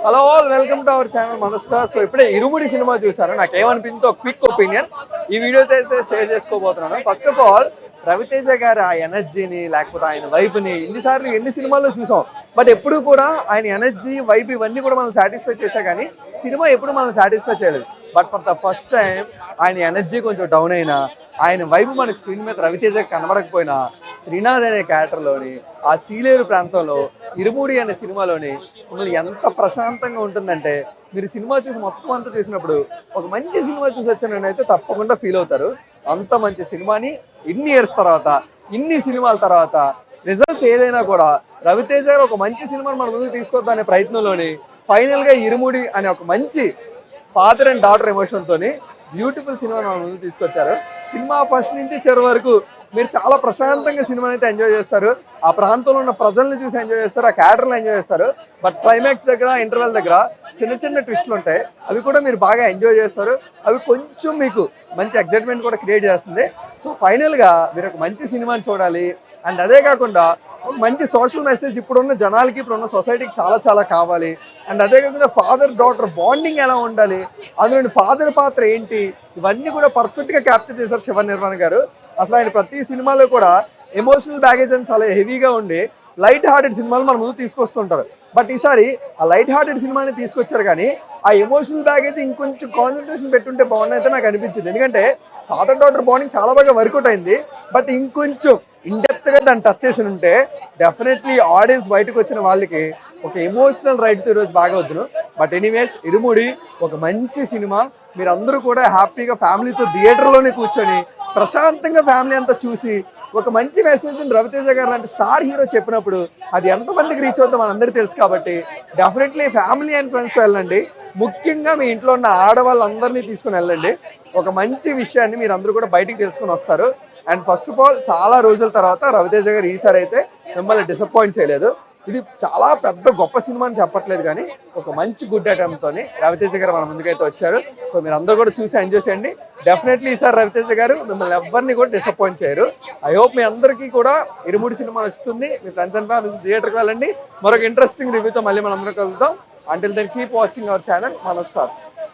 Hello all welcome to our channel Manastar. So ఇప్పుడే Irumudi cinema చూసాను. నాకు ఏమనిపించిందో క్విక్ ఒపీనియన్ ఈ వీడియోతో అయితే షేర్ చేసుకోబోతున్నాను. ఫస్ట్ ఆఫ్ ఆల్ రవితేజ గారు ఆ ఎనర్జీని లేకపోతే ఆయన వైబ్ని ఎన్ని సినిమాల్లో చూసాం. బట్ ఎప్పుడు కూడా ఆయన ఎనర్జీ వైబ్ ఇవన్నీ కూడా మనం సాటిస్ఫై చేసా కానీ సినిమా ఎప్పుడు మనం సాటిస్ఫై చేయలేదు. But for the first time ఆయన ఎనర్జీ కొంచెం డౌన్ అయినా ఆయన వైబ్ మనకి స్క్రీన్ మీద రవితేజ కనబడకపోయినా త్రినాథ్ అనే క్యారెక్టర్లోని ఆ సీలేరు ప్రాంతంలో ఇరుముడి అనే సినిమాలోని మిమ్మల్ని ఎంత ప్రశాంతంగా ఉంటుందంటే మీరు సినిమా చూసి మొత్తం అంతా చూసినప్పుడు ఒక మంచి సినిమా చూసి వచ్చానని అయితే తప్పకుండా ఫీల్ అవుతారు. అంత మంచి సినిమాని ఇన్ని ఇయర్స్ తర్వాత ఇన్ని సినిమాల తర్వాత రిజల్ట్స్ ఏదైనా కూడా రవితేజ గారు ఒక మంచి సినిమాని మన ముందుకు తీసుకొద్దాం అనే ప్రయత్నంలోని ఫైనల్గా ఇరుముడి అనే ఒక మంచి ఫాదర్ అండ్ డాటర్ ఎమోషన్తో బ్యూటిఫుల్ సినిమాని మన ముందుకు తీసుకొచ్చారు. సినిమా ఫస్ట్ నుంచి చివరి వరకు మీరు చాలా ప్రశాంతంగా సినిమాని అయితే ఎంజాయ్ చేస్తారు. ఆ ప్రాంతంలో ఉన్న ప్రజల్ని చూసి ఎంజాయ్ చేస్తారు, ఆ క్యారెక్టర్లు ఎంజాయ్ చేస్తారు. బట్ క్లైమాక్స్ దగ్గర ఇంటర్వెల్ దగ్గర చిన్న చిన్న ట్విస్టులు ఉంటాయి, అవి కూడా మీరు బాగా ఎంజాయ్ చేస్తారు. అవి కొంచెం మీకు మంచి ఎక్సైట్మెంట్ కూడా క్రియేట్ చేస్తుంది. సో ఫైనల్గా మీరు ఒక మంచి సినిమాని చూడాలి. అండ్ అదే కాకుండా మంచి సోషల్ మెసేజ్ ఇప్పుడున్న జనాలకి ఇప్పుడున్న సొసైటీకి చాలా చాలా కావాలి. అండ్ అదే కాకుండా ఫాదర్ డాటర్ బాండింగ్ ఎలా ఉండాలి, అందులో ఫాదర్ పాత్ర ఏంటి, ఇవన్నీ కూడా పర్ఫెక్ట్గా క్యాప్చర్ చేశారు శివ నిర్మాణ గారు. అసలు ఆయన ప్రతి సినిమాలో కూడా ఎమోషనల్ బ్యాగేజ్ అని చాలా హెవీగా ఉండి లైట్ హార్టెడ్ సినిమాలు మన ముందు తీసుకొస్తుంటారు. బట్ ఈసారి ఆ లైట్ హార్టెడ్ సినిమాని తీసుకొచ్చారు కానీ ఆ ఎమోషనల్ బ్యాగేజ్ ఇంకొంచెం కాన్సన్ట్రేషన్ పెట్టుంటే బాగుండైతే నాకు అనిపించింది. ఎందుకంటే ఫాదర్ డాటర్ బాండింగ్ చాలా బాగా వర్కౌట్ అయింది. బట్ ఇంకొంచెం ఇన్డెప్త్గా దాన్ని టచ్ చేసి ఉంటే డెఫినెట్లీ ఆడియన్స్ బయటకు వచ్చిన వాళ్ళకి ఒక ఎమోషనల్ రైడ్తో ఈరోజు బాగా వద్దును. బట్ ఎనీవేస్ ఇరుముడి ఒక మంచి సినిమా. మీరందరూ కూడా హ్యాపీగా ఫ్యామిలీతో థియేటర్లోనే కూర్చొని ప్రశాంతంగా ఫ్యామిలీ అంతా చూసి ఒక మంచి మెసేజ్ని రవితేజ గారు లాంటి స్టార్ హీరో చెప్పినప్పుడు అది ఎంతమందికి రీచ్ అవుతుందో మనందరికీ తెలుసు. కాబట్టి డెఫినెట్లీ ఫ్యామిలీ అండ్ ఫ్రెండ్స్తో వెళ్ళండి. ముఖ్యంగా మీ ఇంట్లో ఉన్న ఆడవాళ్ళందరినీ తీసుకుని వెళ్ళండి. ఒక మంచి విషయాన్ని మీరు అందరూ కూడా బయటికి తెలుసుకొని వస్తారు. అండ్ ఫస్ట్ ఆఫ్ ఆల్ చాలా రోజుల తర్వాత రవితేజ గారు ఈసారి అయితే మిమ్మల్ని డిసప్పాయింట్ చేయలేదు. ఇది చాలా పెద్ద గొప్ప సినిమా అని చెప్పట్లేదు కానీ ఒక మంచి గుడ్ ఐటమ్తో రవితేజ గారు మన ముందుకైతే వచ్చారు. సో మీరు అందరూ కూడా చూసి ఎంజాయ్ చేయండి. డెఫినెట్లీ ఈసారి రవితేజ గారు మిమ్మల్ని ఎవరిని కూడా డిసప్పాయింట్ చేయరు. ఐ హోప్ మీ అందరికీ కూడా ఇరుముడి సినిమా వస్తుంది. మీ ఫ్రెండ్స్ అండ్ ఫ్యామిలీ థియేటర్కి వెళ్ళండి. మరొక ఇంట్రెస్టింగ్ రివ్యూతో మళ్ళీ మనం అందరం కలుద్దాం. Until then keep watching our channel మనస్టార్.